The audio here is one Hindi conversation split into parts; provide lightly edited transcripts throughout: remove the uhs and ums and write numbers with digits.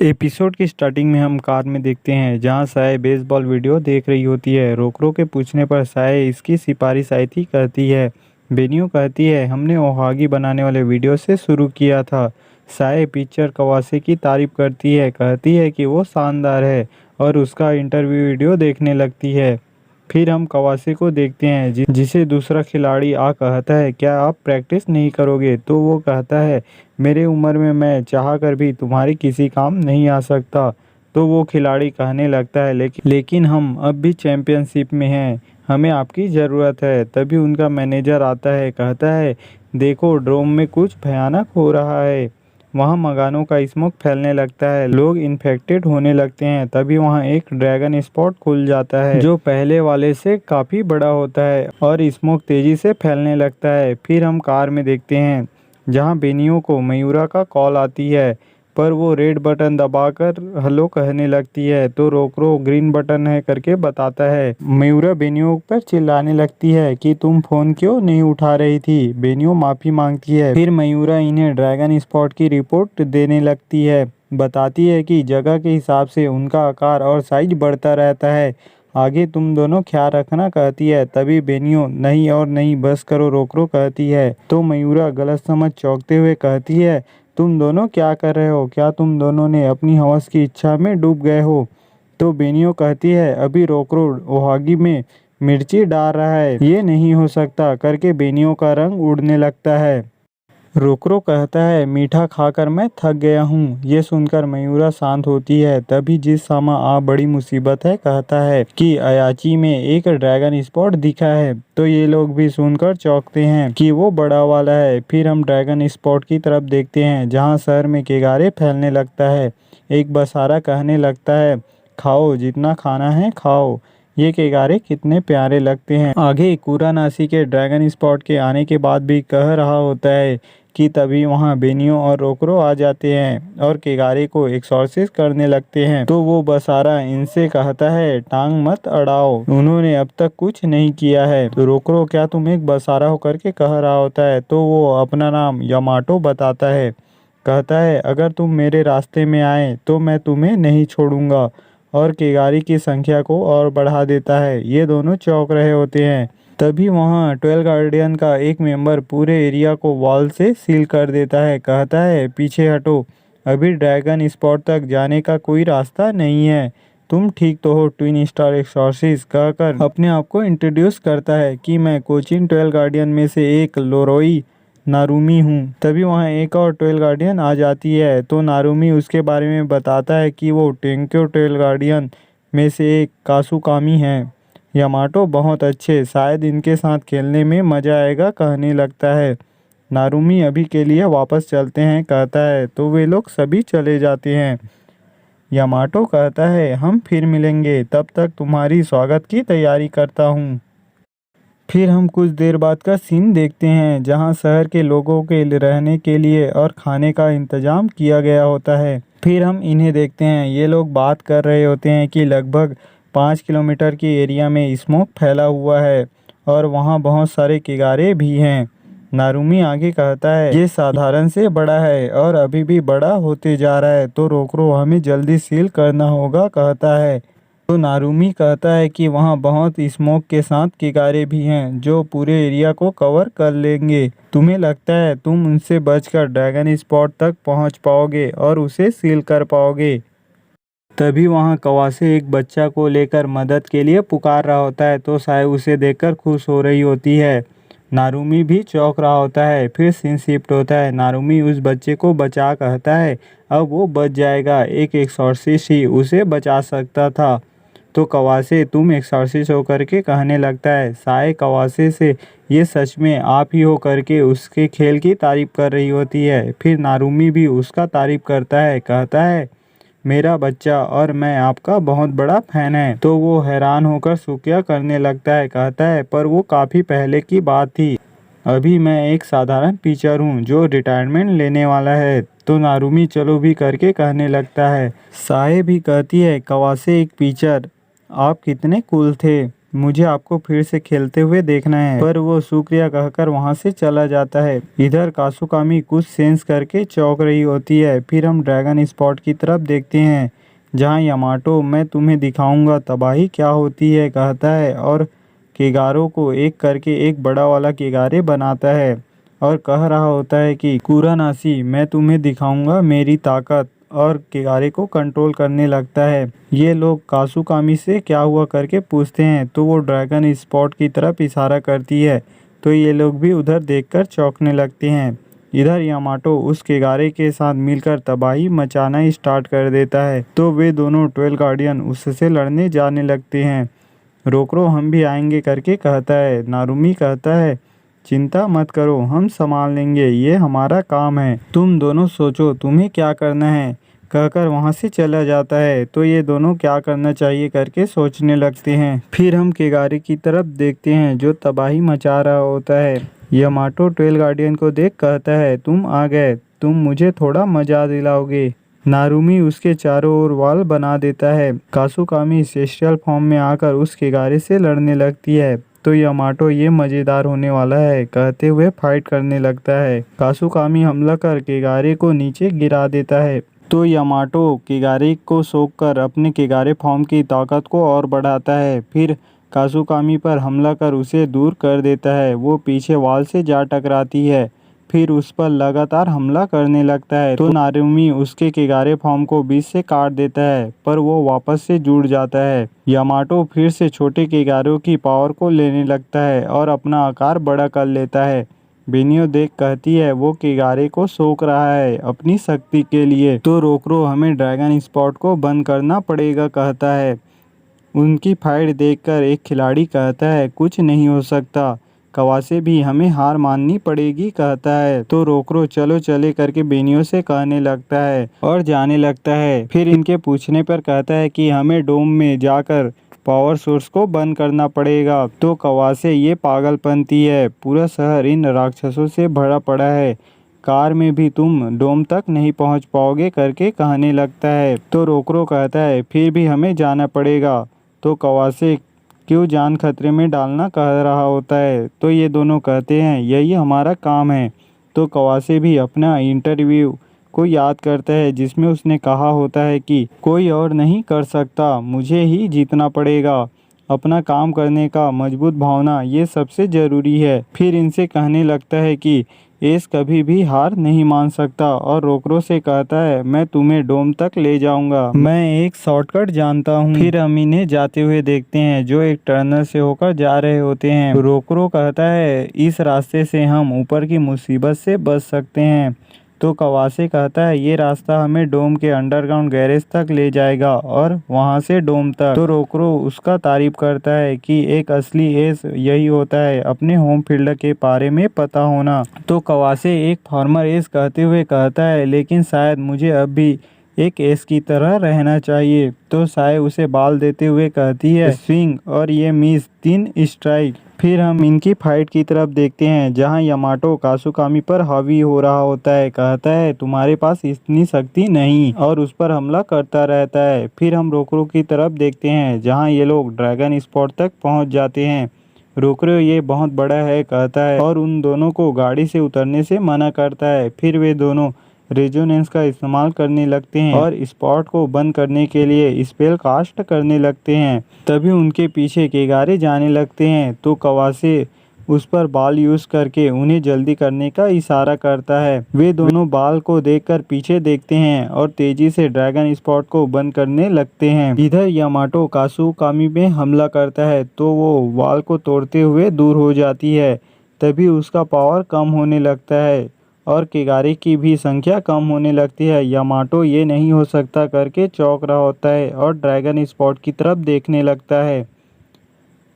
एपिसोड की स्टार्टिंग में हम कार में देखते हैं जहां साय बेसबॉल वीडियो देख रही होती है। रोकरो के पूछने पर साय इसकी सिफारिश आई थी कहती है। बेनियो कहती है हमने ओहागी बनाने वाले वीडियो से शुरू किया था। साय पिक्चर कवासे की तारीफ करती है, कहती है कि वो शानदार है और उसका इंटरव्यू वीडियो देखने लगती है। फिर हम कवासे को देखते हैं जिसे दूसरा खिलाड़ी आ कहता है क्या आप प्रैक्टिस नहीं करोगे, तो वो कहता है मेरे उम्र में मैं चाह कर भी तुम्हारी किसी काम नहीं आ सकता। तो वो खिलाड़ी कहने लगता है लेकिन हम अब भी चैंपियनशिप में हैं, हमें आपकी ज़रूरत है। तभी उनका मैनेजर आता है, कहता है देखो ड्रोम में कुछ भयानक हो रहा है। वहाँ मकानों का स्मोक फैलने लगता है, लोग इन्फेक्टेड होने लगते हैं। तभी वहाँ एक ड्रैगन स्पॉट खुल जाता है जो पहले वाले से काफ़ी बड़ा होता है और स्मोक तेज़ी से फैलने लगता है। फिर हम कार में देखते हैं जहाँ बेनियो को मयूरा का कॉल आती है, पर वो रेड बटन दबाकर हेलो कहने लगती है तो रोकरो ग्रीन बटन है करके बताता है। मयूरा बेनियो पर चिल्लाने लगती है कि तुम फ़ोन क्यों नहीं उठा रही थी। बेनियो माफ़ी मांगती है। फिर मयूरा इन्हें ड्रैगन स्पॉट की रिपोर्ट देने लगती है, बताती है कि जगह के हिसाब से उनका आकार और साइज बढ़ता रहता है, आगे तुम दोनों ख्याल रखना कहती है। तभी बेनियो नहीं और नहीं बस करो रोकरो कहती है तो मयूरा गलत समझ चौंकते हुए कहती है तुम दोनों क्या कर रहे हो, क्या तुम दोनों ने अपनी हवस की इच्छा में डूब गए हो। तो बेनियो कहती है अभी रोकरो ओहागी में मिर्ची डाल रहा है, ये नहीं हो सकता करके बेनियो का रंग उड़ने लगता है। रोकरो कहता है मीठा खाकर मैं थक गया हूँ। ये सुनकर मयूरा शांत होती है। तभी जिस सामा आ बड़ी मुसीबत है कहता है कि अयाची में एक ड्रैगन स्पॉट दिखा है। तो ये लोग भी सुनकर चौंकते हैं कि वो बड़ा वाला है। फिर हम ड्रैगन स्पॉट की तरफ देखते हैं जहाँ शहर में केगारे फैलने लगता है। एक बसारा कहने लगता है खाओ जितना खाना है खाओ, ये केगारे कितने प्यारे लगते हैं। आगे कुरानासी के ड्रैगन स्पॉट के आने के बाद भी कह रहा होता है कि तभी वहाँ बेनियो और रोकरो आ जाते हैं और केगारे को एक्सॉर्सिस करने लगते हैं। तो वो बसारा इनसे कहता है टांग मत अड़ाओ, उन्होंने अब तक कुछ नहीं किया है। तो रोकरो क्या तुम एक बसारा होकर के कह रहा होता है तो वो अपना नाम यामाटो बताता है, कहता है अगर तुम मेरे रास्ते में आए तो मैं तुम्हें नहीं छोड़ूंगा और केगारी की संख्या को और बढ़ा देता है। ये दोनों चौंक रहे होते हैं। तभी वहाँ 12 गार्डियन का एक मेंबर पूरे एरिया को वॉल से सील कर देता है, कहता है पीछे हटो, अभी ड्रैगन स्पॉट तक जाने का कोई रास्ता नहीं है। तुम ठीक तो हो ट्विन स्टार एक्सॉर्सिस्ट कहकर अपने आप को इंट्रोड्यूस करता है कि मैं कोचिन 12 गार्डियन में से एक लोरोई नारुमी हूँ। तभी वहाँ एक और 12 गार्डियन आ जाती है तो नारुमी उसके बारे में बताता है कि वो टेंक्यो 12 गार्डियन में से एक कासुकामी है। यामाटो बहुत अच्छे, शायद इनके साथ खेलने में मज़ा आएगा कहने लगता है। नारुमी अभी के लिए वापस चलते हैं कहता है तो वे लोग सभी चले जाते हैं। यामाटो कहता है हम फिर मिलेंगे, तब तक तुम्हारी स्वागत की तैयारी करता हूँ। फिर हम कुछ देर बाद का सीन देखते हैं जहां शहर के लोगों के रहने के लिए और खाने का इंतजाम किया गया होता है। फिर हम इन्हें देखते हैं, ये लोग बात कर रहे होते हैं कि लगभग 5 किलोमीटर के एरिया में स्मोक फैला हुआ है और वहाँ बहुत सारे किगारे भी हैं। नारुमी आगे कहता है ये साधारण से बड़ा है और अभी भी बड़ा होते जा रहा है, तो रोकरो हमें जल्दी सील करना होगा कहता है। तो नारुमी कहता है कि वहाँ बहुत स्मोक के साथ किगारे भी हैं जो पूरे एरिया को कवर कर लेंगे। तुम्हें लगता है तुम उनसे बचकर ड्रैगन स्पॉट तक पहुँच पाओगे और उसे सील कर पाओगे। तभी वहाँ कवासे एक बच्चा को लेकर मदद के लिए पुकार रहा होता है तो साय उसे देखकर खुश हो रही होती है। नारुमी भी चौंक रहा होता है। फिर सीन शिफ्ट होता है, नारुमी उस बच्चे को बचा कहता है अब वो बच जाएगा, एक एक्सॉर्सिस्ट ही उसे बचा सकता था। तो कवासे तुम एक्सॉर्सिस्ट होकर के कहने लगता है। साय कवासे से ये सच में आप ही हो करके उसके खेल की तारीफ कर रही होती है। फिर नारुमी भी उसका तारीफ करता है, कहता है मेरा बच्चा और मैं आपका बहुत बड़ा फैन है। तो वो हैरान होकर शुक्रिया करने लगता है, कहता है पर वो काफ़ी पहले की बात थी, अभी मैं एक साधारण पिचर हूँ जो रिटायरमेंट लेने वाला है। तो नारुमी चलो भी करके कहने लगता है। साय भी कहती है कवासे एक पिचर, आप कितने कूल थे, मुझे आपको फिर से खेलते हुए देखना है। पर वो शुक्रिया कहकर वहाँ से चला जाता है। इधर कासुकामी कुछ सेंस करके चौंक रही होती है। फिर हम ड्रैगन स्पॉट की तरफ देखते हैं जहाँ यामाटो मैं तुम्हें दिखाऊंगा तबाही क्या होती है कहता है और केगारों को एक करके एक बड़ा वाला केगारे बनाता है और कह रहा होता है कि कुरानाशी मैं तुम्हें दिखाऊंगा मेरी ताकत, और केगारे को कंट्रोल करने लगता है। ये लोग कासुकामी से क्या हुआ करके पूछते हैं तो वो ड्रैगन स्पॉट की तरफ इशारा करती है, तो ये लोग भी उधर देखकर चौंकने लगते हैं। इधर यामाटो उस केगारे के साथ मिलकर तबाही मचाना स्टार्ट कर देता है, तो वे दोनों 12 गार्डियन उससे लड़ने जाने लगते हैं। रोकरो हम भी आएंगे करके कहता है। नारुमी कहता है चिंता मत करो हम संभाल लेंगे, ये हमारा काम है, तुम दोनों सोचो तुम्हें क्या करना है कहकर वहाँ से चला जाता है। तो ये दोनों क्या करना चाहिए करके सोचने लगते हैं। फिर हम केगारे की तरफ देखते हैं जो तबाही मचा रहा होता है। यामाटो 12 गार्डियन को देख कहता है तुम आ गए, तुम मुझे थोड़ा मजा दिलाओगे। नारुमी उसके चारों ओर वाल बना देता है। कासुकामी सेस्ट्रियल फॉर्म में आकर उस केगारे से लड़ने लगती है, तो यामाटो ये मज़ेदार होने वाला है कहते हुए फाइट करने लगता है। कासुकामी हमला कर केगारे को नीचे गिरा देता है, तो यामाटो केगारे को सोखकर अपने केगारे फॉर्म की ताकत को और बढ़ाता है। फिर कासुकामी पर हमला कर उसे दूर कर देता है। वो पीछे वॉल से जा टकराती है, फिर उस पर लगातार हमला करने लगता है, तो नारुमी उसके केगारे फॉर्म को बीच से काट देता है, पर वो वापस से जुड़ जाता है। यामाटो फिर से छोटे केगारों की पावर को लेने लगता है और अपना आकार बड़ा कर लेता है। बेनियो देख कहती है वो केगारे को सोख रहा है अपनी शक्ति के लिए, तो रोकरो हमें ड्रैगन स्पॉट को बंद करना पड़ेगा कहता है। उनकी फाइट देखकर एक खिलाड़ी कहता है कुछ नहीं हो सकता, कवासे भी हमें हार माननी पड़ेगी कहता है। तो रोकरो चलो चले करके बेनियो से कहने लगता है और जाने लगता है। फिर इनके पूछने पर कहता है कि हमें डोम में जाकर पावर सोर्स को बंद करना पड़ेगा। तो कवासे ये पागलपंती है, पूरा शहर इन राक्षसों से भरा पड़ा है, कार में भी तुम डोम तक नहीं पहुंच पाओगे करके कहने लगता है। तो रोकरो कहता है फिर भी हमें जाना पड़ेगा, तो कवासे क्यों जान खतरे में डालना कह रहा होता है। तो ये दोनों कहते हैं यही हमारा काम है। तो कवासे भी अपना इंटरव्यू को याद करता है जिसमें उसने कहा होता है कि कोई और नहीं कर सकता, मुझे ही जीतना पड़ेगा, अपना काम करने का मजबूत भावना ये सबसे ज़रूरी है। फिर इनसे कहने लगता है कि एस कभी भी हार नहीं मान सकता, और रोकरो से कहता है मैं तुम्हें डोम तक ले जाऊंगा, मैं एक शॉर्टकट जानता हूँ। फिर हम इन्हें जाते हुए देखते हैं जो एक टनल से होकर जा रहे होते हैं। रोकरो कहता है इस रास्ते से हम ऊपर की मुसीबत से बच सकते हैं। तो कवासे कहता है ये रास्ता हमें डोम के अंडरग्राउंड गैरेज तक ले जाएगा और वहां से डोम तक। तो रोकरो उसका तारीफ करता है कि एक असली एस यही होता है, अपने होम फील्ड के बारे में पता होना। तो कवासे एक फॉर्मर एस कहते हुए कहता है लेकिन शायद मुझे अब भी एक एस की तरह रहना चाहिए। तो साय उसे बाल देते हुए कहती है स्विंग, और ये मिस 3 स्ट्राइक। फिर हम इनकी फाइट की तरफ देखते हैं जहां यामाटो कासुकामी पर हावी हो रहा होता है, कहता है तुम्हारे पास इतनी शक्ति नहीं, और उस पर हमला करता रहता है। फिर हम रोकरो की तरफ देखते हैं जहां ये लोग ड्रैगन स्पॉट तक पहुंच जाते हैं। रोकरो ये बहुत बड़ा है कहता है और उन दोनों को गाड़ी से उतरने से मना करता है। फिर वे दोनों रेजोनेंस का इस्तेमाल करने लगते हैं और स्पॉट को बंद करने के लिए स्पेल कास्ट करने लगते हैं। तभी उनके पीछे केगारे जाने लगते हैं, तो कवासे उस पर बाल यूज करके उन्हें जल्दी करने का इशारा करता है। वे दोनों बाल को देखकर पीछे देखते हैं और तेजी से ड्रैगन स्पॉट को बंद करने लगते हैं। इधर यामाटो कासुकामी में हमला करता है तो वो बाल को तोड़ते हुए दूर हो जाती है। तभी उसका पावर कम होने लगता है और केगारे की भी संख्या कम होने लगती है। यामाटो ये नहीं हो सकता करके चौंक रहा होता है और ड्रैगन स्पॉट की तरफ देखने लगता है।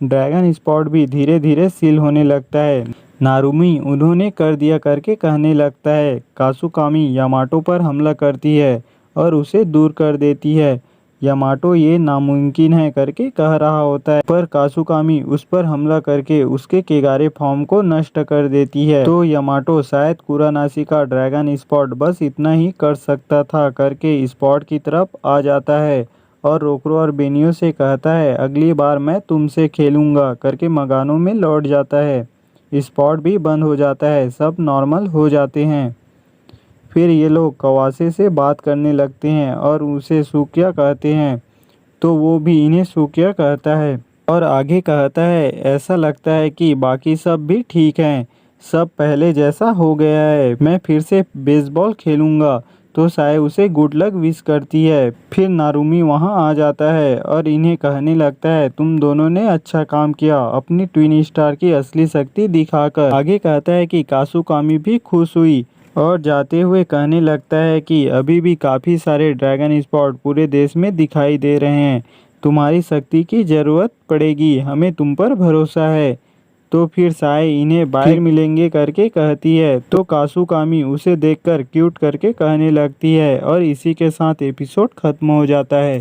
ड्रैगन स्पॉट भी धीरे धीरे सील होने लगता है। नारुमी उन्होंने कर दिया करके कहने लगता है। कासुकामी यामाटो पर हमला करती है और उसे दूर कर देती है। यामाटो ये नामुमकिन है करके कह रहा होता है, पर कासुकामी उस पर हमला करके उसके केगारे फॉर्म को नष्ट कर देती है। तो यामाटो शायद कुरानाशी का ड्रैगन स्पॉट बस इतना ही कर सकता था करके स्पॉट की तरफ आ जाता है और रोकरो और बेनियो से कहता है अगली बार मैं तुमसे खेलूंगा करके मकानों में लौट जाता है। स्पॉट भी बंद हो जाता है, सब नॉर्मल हो जाते हैं। फिर ये लोग कवासे से बात करने लगते हैं और उसे सुकिया कहते हैं, तो वो भी इन्हें सुकिया कहता है और आगे कहता है ऐसा लगता है कि बाकी सब भी ठीक हैं, सब पहले जैसा हो गया है, मैं फिर से बेसबॉल खेलूंगा। तो साय उसे गुड लक विश करती है। फिर नारुमी वहां आ जाता है और इन्हें कहने लगता है तुम दोनों ने अच्छा काम किया अपनी ट्विन स्टार की असली शक्ति दिखाकर। आगे कहता है कि कासुकामी भी खुश हुई और जाते हुए कहने लगता है कि अभी भी काफ़ी सारे ड्रैगन स्पॉट पूरे देश में दिखाई दे रहे हैं, तुम्हारी शक्ति की ज़रूरत पड़ेगी, हमें तुम पर भरोसा है। तो फिर साय इन्हें बाहर मिलेंगे करके कहती है, तो कासुकामी उसे देखकर क्यूट करके कहने लगती है और इसी के साथ एपिसोड खत्म हो जाता है।